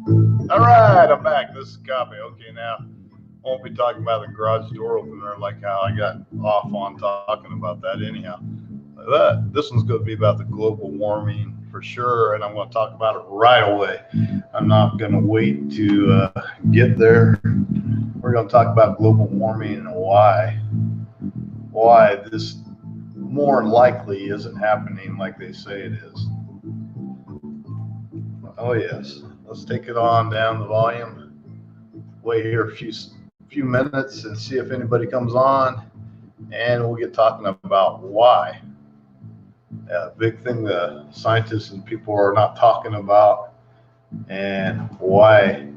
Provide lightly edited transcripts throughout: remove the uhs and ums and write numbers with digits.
All right, I'm back. This is Copy. Okay, now won't be talking about the garage door opener like how I got off on talking about that anyhow. This one's going to be about the global warming for sure, and I'm going to talk about it right away. I'm not going to wait to get there. We're going to talk about global warming and why this more likely isn't happening like they say it is. Oh yes, let's take it on down the volume. Wait here a few minutes and see if anybody comes on, and we'll get talking about why. Big thing the scientists and people are not talking about, and why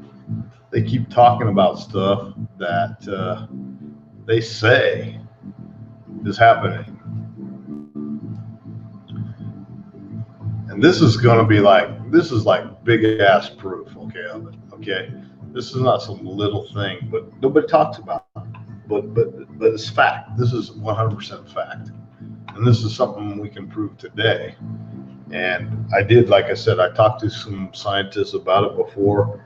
they keep talking about stuff that they say is happening. And this is going to be this is like big ass proof, okay, of it. Okay, this is not some little thing, but nobody talks about it. But it's fact. This is 100% fact, and this is something we can prove today. And I did, like I said, I talked to some scientists about it before,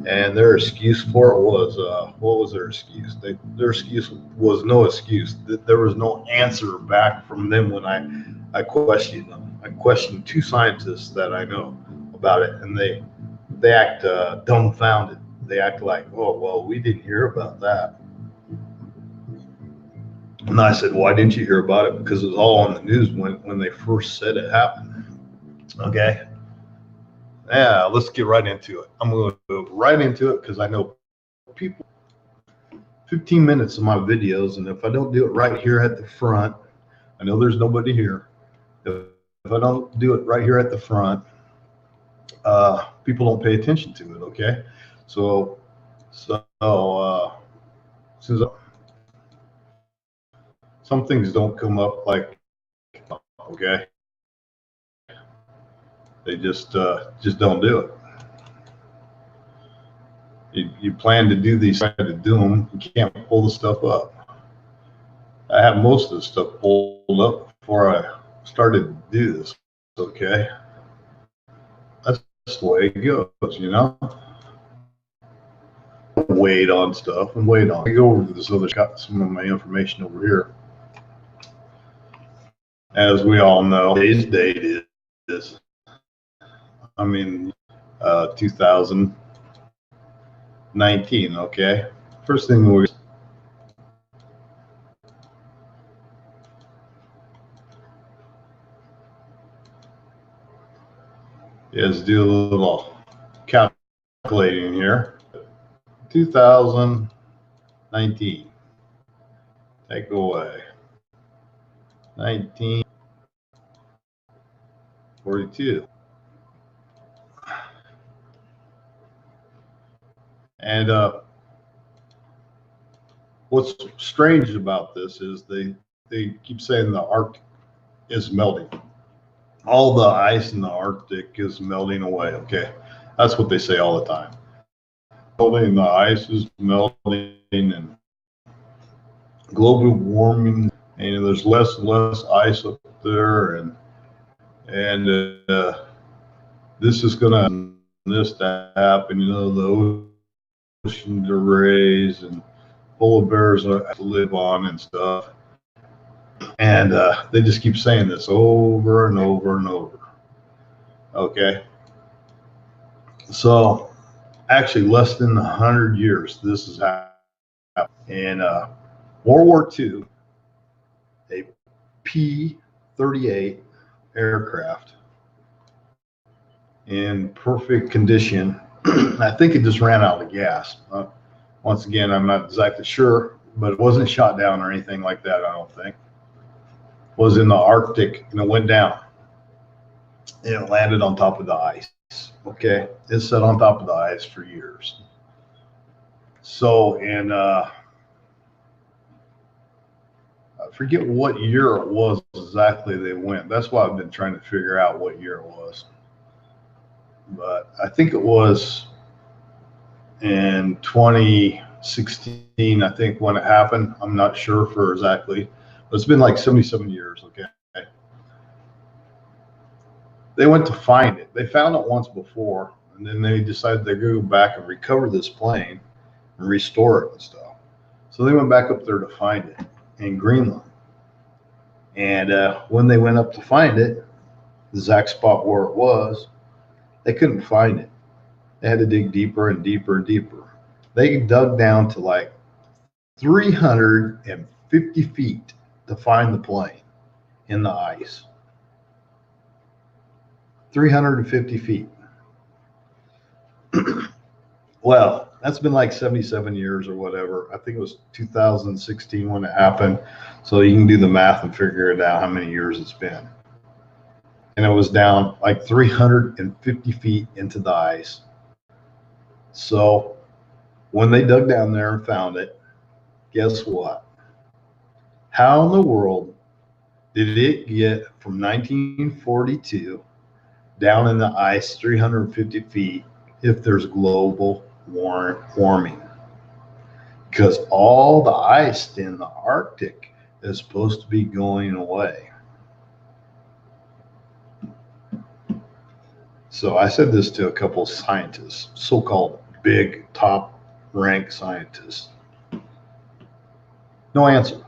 and their excuse for it was, what was their excuse? Their excuse was no excuse. There was no answer back from them when I questioned them. I questioned two scientists that I know about it, and they act dumbfounded. They act like, oh, well, we didn't hear about that. And I said, why didn't you hear about it? Because it was all on the news when they first said it happened. Okay. Yeah, let's get right into it. I'm going to go right into it because I know people 15 minutes of my videos, and if I don't do it right here at the front, I know there's nobody here. If I don't do it right here at the front, people don't pay attention to it. Okay, so since some things don't come up like, okay, they just don't do it. You plan to do these, try to do them, you can't pull the stuff up. I have most of the stuff pulled up before I started to do this. Okay, that's the way it goes, you know. Wait on stuff and wait on. I go over to this other. Got some of my information over here. As we all know, today's date is, 2019. Okay, first thing we is do a little calculating here. 2019. Take away 1942. And what's strange about this is they keep saying the Arctic is melting. All the ice in the Arctic is melting away. Okay, that's what they say all the time. Melting, the ice is melting, and global warming, and there's less and less ice up there, and this is gonna this to happen. You know, the ocean to raise, and polar bears have to live on and stuff. And they just keep saying this over and over and over. Okay, so actually, less than 100 years, this has happened. In World War II, a P-38 aircraft in perfect condition. I think it just ran out of gas. Once again, I'm not exactly sure, but it wasn't shot down or anything like that, I don't think. Was in the Arctic, and it went down. And it landed on top of the ice. Okay, it sat on top of the ice for years. So in I forget what year it was exactly they went. That's why I've been trying to figure out what year it was. But I think it was in 2016, I think, when it happened. I'm not sure for exactly, but it's been like 77 years. Okay. They went to find it. They found it once before, And then they decided they're going to go back and recover this plane and restore it and stuff. So they went back up there to find it in Greenland. And when they went up to find it, the exact spot where it was, they couldn't find it. They had to dig deeper and deeper and deeper. They dug down to like 350 feet to find the plane in the ice. 350 feet. Well, that's been like 77 years or whatever. I think it was 2016 when it happened. So you can do the math and figure it out how many years it's been. And it was down like 350 feet into the ice. So when they dug down there and found it, guess what? How in the world did it get from 1942 down in the ice 350 feet if there's global warming? Because all the ice in the Arctic is supposed to be going away. So I said this to a couple of scientists, so-called big top rank scientists. No answer.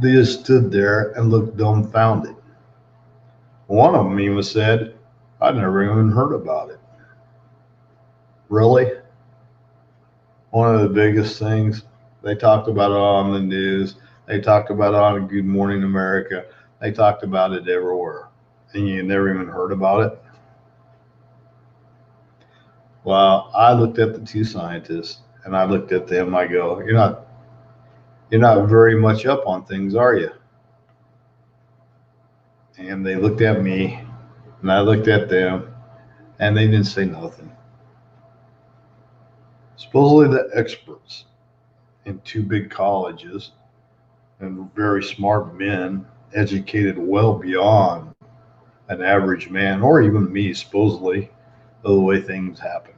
They just stood there and looked dumbfounded. One of them even said, I'd never even heard about it. Really? One of the biggest things, they talked about it on the news. They talked about it on Good Morning America. They talked about it everywhere. And you never even heard about it? Well, I looked at the two scientists and I looked at them. I go, you're not very much up on things, are you? And they looked at me and I looked at them and they didn't say nothing. Supposedly the experts in two big colleges and very smart men, educated well beyond an average man or even me, supposedly, of the way things happen,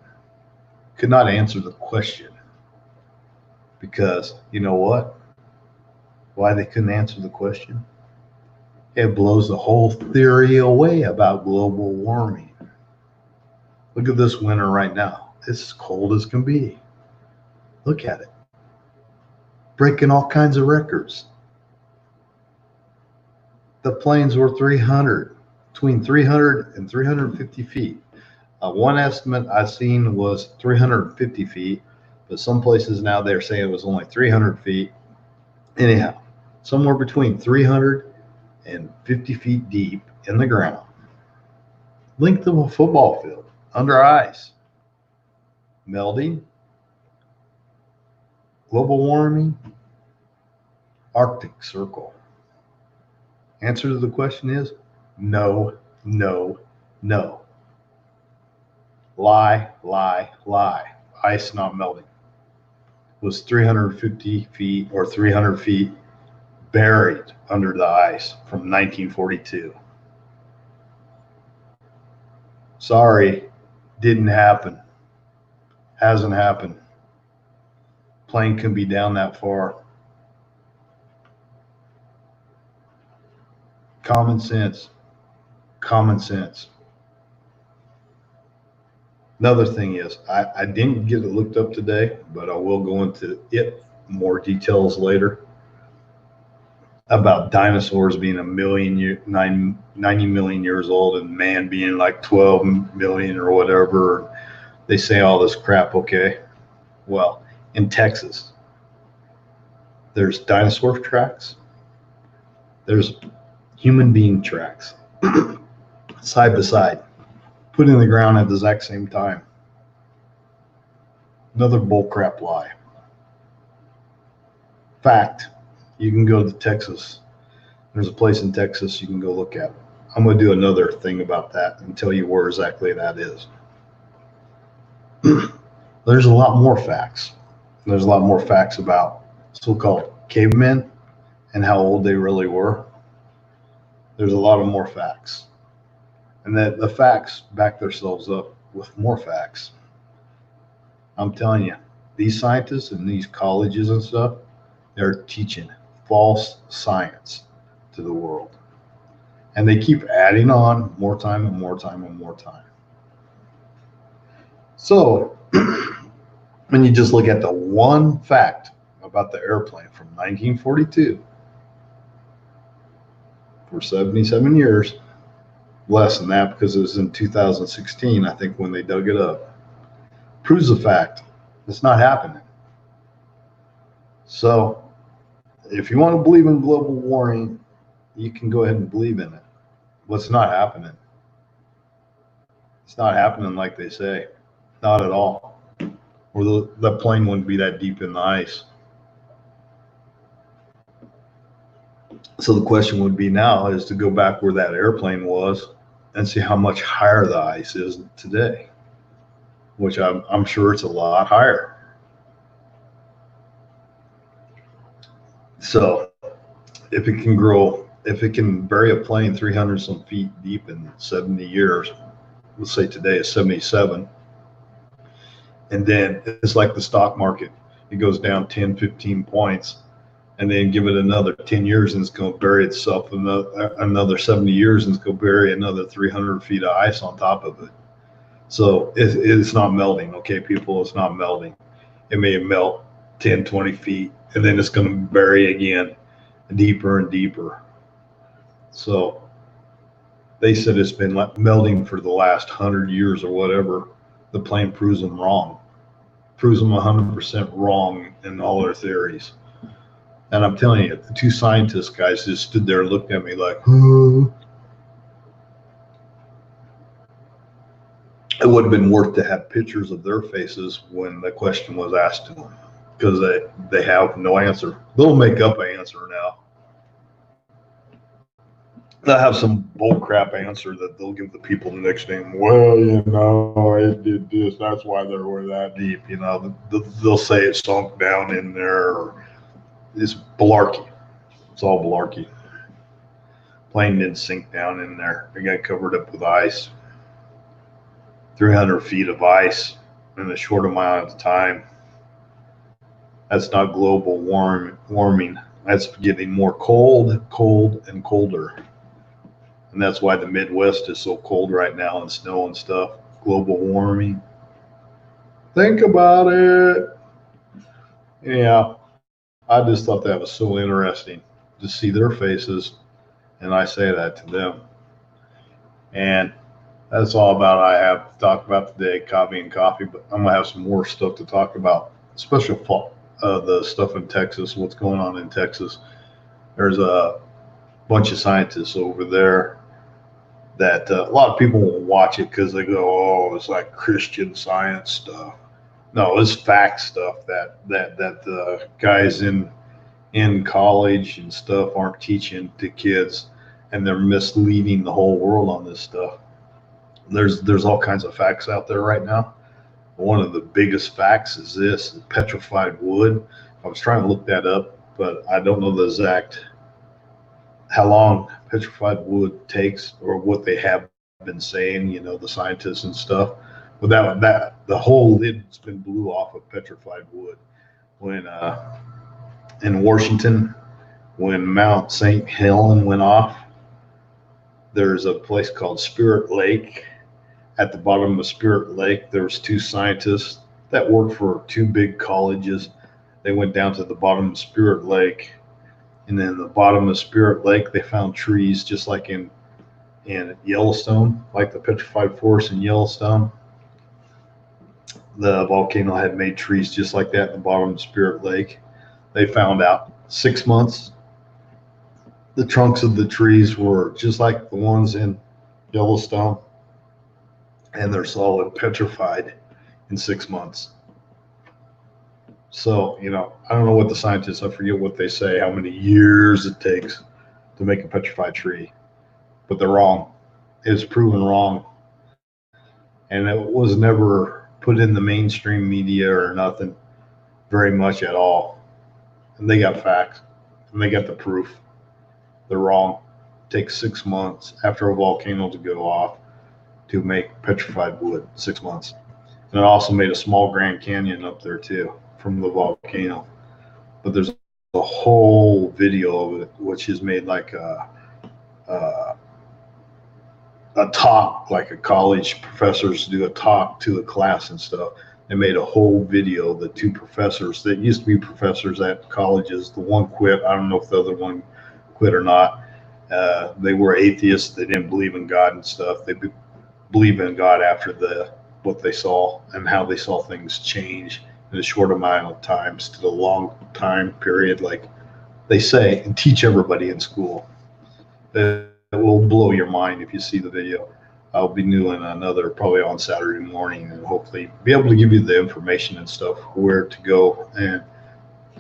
could not answer the question. Because you know what? Why they couldn't answer the question? It blows the whole theory away about global warming. Look at this winter right now. It's as cold as can be. Look at it. Breaking all kinds of records. The planes were between 300 and 350 feet. One estimate I've seen was 350 feet, but some places now they're saying it was only 300 feet. Anyhow, somewhere between 300 and 50 feet deep in the ground. Length of a football field under ice. Melting. Global warming. Arctic Circle. Answer to the question is no, no, no. Lie, lie, lie. Ice not melting. It was 350 feet or 300 feet buried under the ice from 1942. Sorry, didn't happen. Hasn't happened. Plane can be down that far. Common sense. Common sense. Another thing is, I didn't get it looked up today, but I will go into it more details later about dinosaurs being 90 million years old and man being like 12 million or whatever. They say all this crap, okay? Well, in Texas, there's dinosaur tracks. There's human being tracks side by side, put in the ground at the exact same time. Another bullcrap lie. Fact, you can go to Texas. There's a place in Texas you can go look at. I'm going to do another thing about that and tell you where exactly that is. There's a lot more facts. There's a lot more facts about so-called cavemen and how old they really were. There's a lot of more facts. And that the facts back themselves up with more facts. I'm telling you, these scientists and these colleges and stuff, they're teaching false science to the world. And they keep adding on more time and more time and more time. So when you just look at the one fact about the airplane from 1942, for 77 years, less than that because it was in 2016, I think, when they dug it up, proves the fact it's not happening. So if you want to believe in global warming, you can go ahead and believe in it. What's not happening? It's not happening like they say. Not at all. Or the plane wouldn't be that deep in the ice. So the question would be now is to go back where that airplane was and see how much higher the ice is today, which I'm sure it's a lot higher. So if it can bury a plane 300 some feet deep in 70 years, let's say today is 77, and then it's like the stock market, it goes down 10, 15 points, and then give it another 10 years and it's going to bury itself another 70 years and it's going to bury another 300 feet of ice on top of it. So it's not melting, okay, people, it's not melting. It may melt 10, 20 feet, and then it's going to bury again deeper and deeper. So they said it's been melting for the last 100 years or whatever. The plane proves them wrong, proves them 100% wrong in all their theories. And I'm telling you, the two scientists guys just stood there and looked at me like, oh. It would have been worth to have pictures of their faces when the question was asked to them, because they have no answer. They'll make up an answer now. They'll have some bullcrap answer that they'll give the people the next day. Well, you know, it did this. That's why they were that deep. You know, they'll say it sunk down in there. Or it's malarkey. It's all malarkey. Plane didn't sink down in there. It got covered up with ice. 300 feet of ice in a short amount of time. That's not global warming. That's getting more cold, and colder. And that's why the Midwest is so cold right now, and snow and stuff. Global warming. Think about it. Yeah, I just thought that was so interesting to see their faces, and I say that to them. And that's all about I have to talk about today, coffee and coffee, but I'm going to have some more stuff to talk about, especially the stuff in Texas, what's going on in Texas. There's a bunch of scientists over there that a lot of people will watch it because they go, oh, it's like Christian Science stuff. No, it's fact stuff that the guys in college and stuff aren't teaching to kids, and they're misleading the whole world on this stuff. There's all kinds of facts out there right now. One of the biggest facts is this: petrified wood. I was trying to look that up, but I don't know the exact how long petrified wood takes or what they have been saying, you know, the scientists and stuff. But that the whole lid's been blew off of petrified wood. When in Washington, when Mount St. Helens went off, there's a place called Spirit Lake. At the bottom of Spirit Lake, there was two scientists that worked for two big colleges. They went down to the bottom of Spirit Lake, and then the bottom of Spirit Lake, they found trees just like in Yellowstone, like the petrified forest in Yellowstone. The volcano had made trees just like that in the bottom of Spirit Lake. They found out 6 months. The trunks of the trees were just like the ones in Yellowstone, and they're solid petrified in 6 months. So, you know, I don't know what the scientists, I forget what they say, how many years it takes to make a petrified tree, but they're wrong. It's proven wrong. And it was never put in the mainstream media or nothing very much at all. And they got facts, and they got the proof. They're wrong. It takes 6 months after a volcano to go off to make petrified wood, 6 months. And it also made a small Grand Canyon up there too from the volcano. But there's a whole video of it, which is made like a talk, like a college professors do a talk to a class and stuff. They made a whole video. The two professors that used to be professors at colleges, the one quit. I don't know if the other one quit or not. They were atheists. They didn't believe in God and stuff. They believe in God after what they saw and how they saw things change in a short amount of times to the long time period, like they say, and teach everybody in school. It will blow your mind if you see the video. I'll be doing another probably on Saturday morning, and hopefully be able to give you the information and stuff where to go and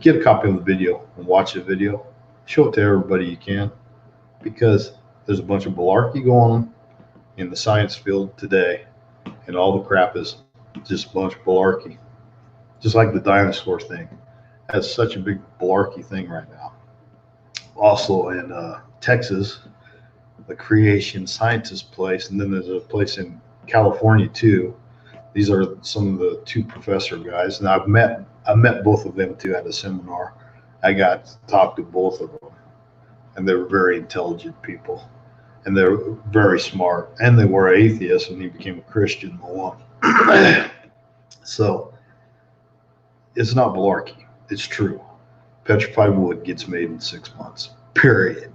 get a copy of the video and watch the video. Show it to everybody you can, because there's a bunch of malarkey going on in the science field today, and all the crap is just a bunch of malarkey. Just like the dinosaur thing. That's such a big malarkey thing right now. Also in Texas, the Creation Scientist place, and then there's a place in California too. These are some of the two professor guys, and I met both of them too at a seminar. I got to talk to both of them, and they were very intelligent people, and they're very smart, and they were atheists, and he became a Christian one. So it's not malarkey. It's true. Petrified wood gets made in 6 months, period.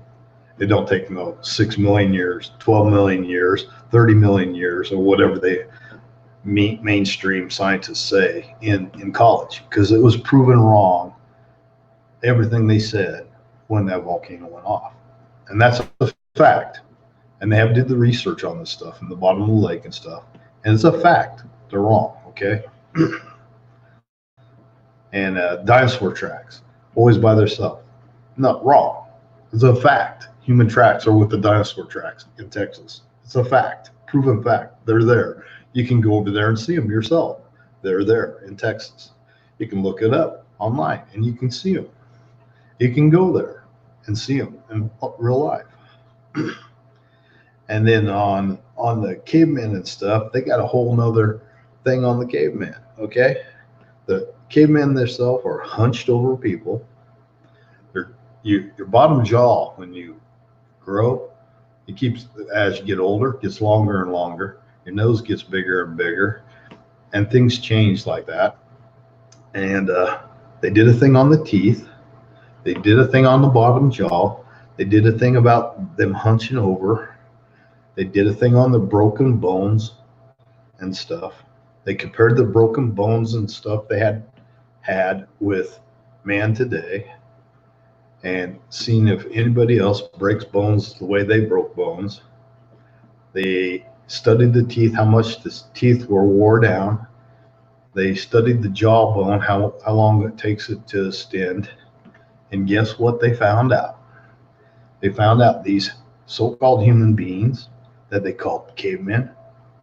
It don't take 6 million years, 12 million years, 30 million years, or whatever they mainstream scientists say in college, because it was proven wrong, everything they said when that volcano went off. And that's a fact. And they did the research on this stuff in the bottom of the lake and stuff. And it's a fact. They're wrong, okay? And dinosaur tracks, always by themselves. Not wrong. It's a fact. Human tracks are with the dinosaur tracks in Texas. It's a fact, proven fact. They're there. You can go over there and see them yourself. They're there in Texas. You can look it up online and you can see them. You can go there and see them in real life. And then on the cavemen and stuff, they got a whole nother thing on the cavemen, okay? The cavemen themselves are hunched over people. Your bottom jaw, when you grow, it keeps, as you get older, gets longer and longer. Your nose gets bigger and bigger, and things change like that. And they did a thing on the teeth. They did a thing on the bottom jaw. They did a thing about them hunching over. They did a thing on the broken bones and stuff. They compared the broken bones and stuff they had with man today, and seen if anybody else breaks bones the way they broke bones. They studied the teeth, how much the teeth were wore down. They studied the jawbone, how long it takes it to extend. And guess what they found out? They found out these so-called human beings that they called cavemen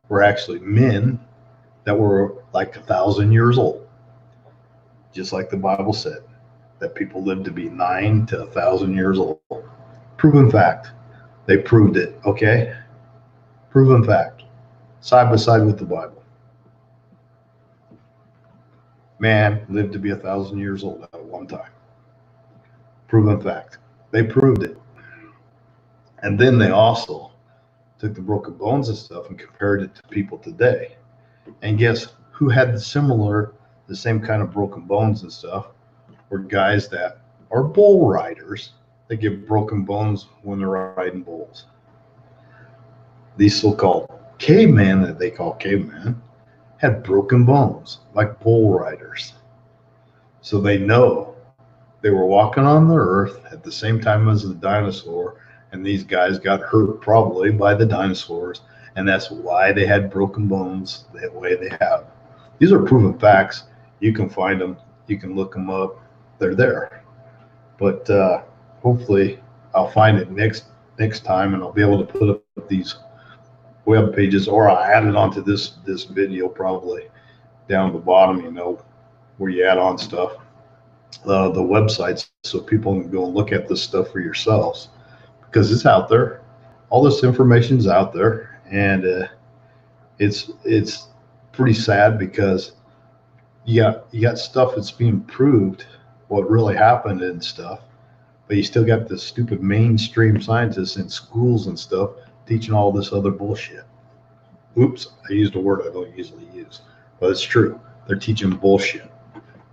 were actually men that were like 1,000 years old. Just like the Bible said, that people lived to be 9 to 1,000 years old. Proven fact. They proved it, okay? Proven fact. Side by side with the Bible. Man lived to be 1,000 years old at one time. Proven fact. They proved it. And then they also took the broken bones and stuff and compared it to people today. And guess who had the same kind of broken bones and stuff? Were guys that are bull riders that get broken bones when they're riding bulls. These so-called cavemen that they call cavemen had broken bones like bull riders. So they know they were walking on the earth at the same time as the dinosaur, and these guys got hurt probably by the dinosaurs, and that's why they had broken bones the way they have. These are proven facts. You can find them. You can look them up. They're there. But hopefully I'll find it next time, and I'll be able to put up these web pages, or I'll add it onto this video probably down at the bottom, where you add on stuff, the websites, so people can go and look at this stuff for yourselves, because it's out there. All this information's out there, and it's pretty sad, because you got stuff that's being proved what really happened and stuff, but you still got the stupid mainstream scientists in schools and stuff teaching all this other bullshit. Oops, I used a word I don't usually use, but it's true. They're teaching bullshit.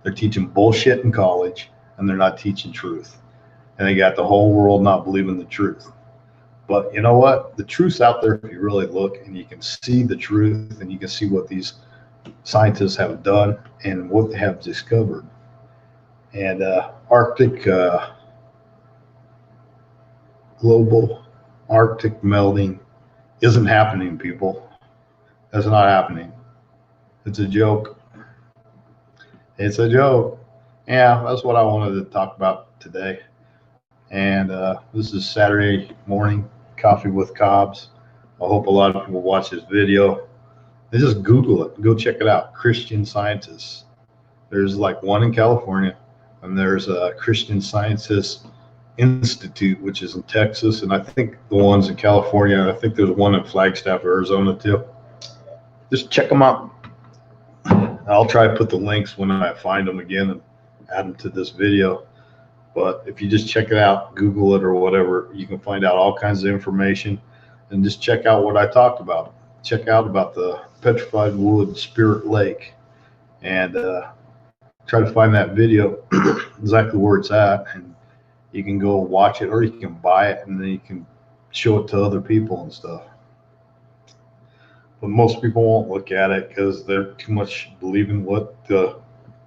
They're teaching bullshit in college, and they're not teaching truth. And they got the whole world not believing the truth. But you know what? The truth's out there if you really look, and you can see the truth, and you can see what these scientists have done and what they have discovered. And global Arctic melting isn't happening, people. That's not happening. It's a joke. It's a joke. Yeah, that's what I wanted to talk about today. And this is Saturday morning, Coffee with Cobbs. I hope a lot of people watch this video. They just Google it. Go check it out. Christian Scientists. There's like one in California, and there's a Christian Scientists Institute, which is in Texas, and I think the one's in California, and I think there's one in Flagstaff, Arizona too. Just check them out. I'll try to put the links when I find them again and add them to this video. But if you just check it out, Google it or whatever, you can find out all kinds of information, and just check out what I talked about. Check out about the Petrified Wood Spirit Lake, and try to find that video exactly where it's at, and you can go watch it, or you can buy it and then you can show it to other people and stuff. But most people won't look at it because they're too much believing what the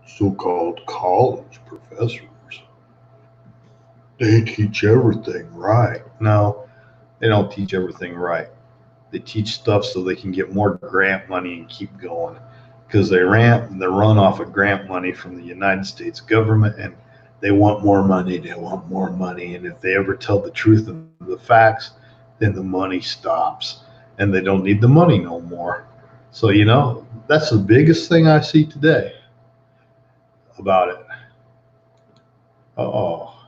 so-called college professors, they teach everything right. No, they don't teach everything right. They teach stuff so they can get more grant money and keep going, because they run off of grant money from the United States government, and they want more money. They want more money. And if they ever tell the truth and the facts, then the money stops, and they don't need the money no more. So, you know, that's the biggest thing I see today about it. Oh.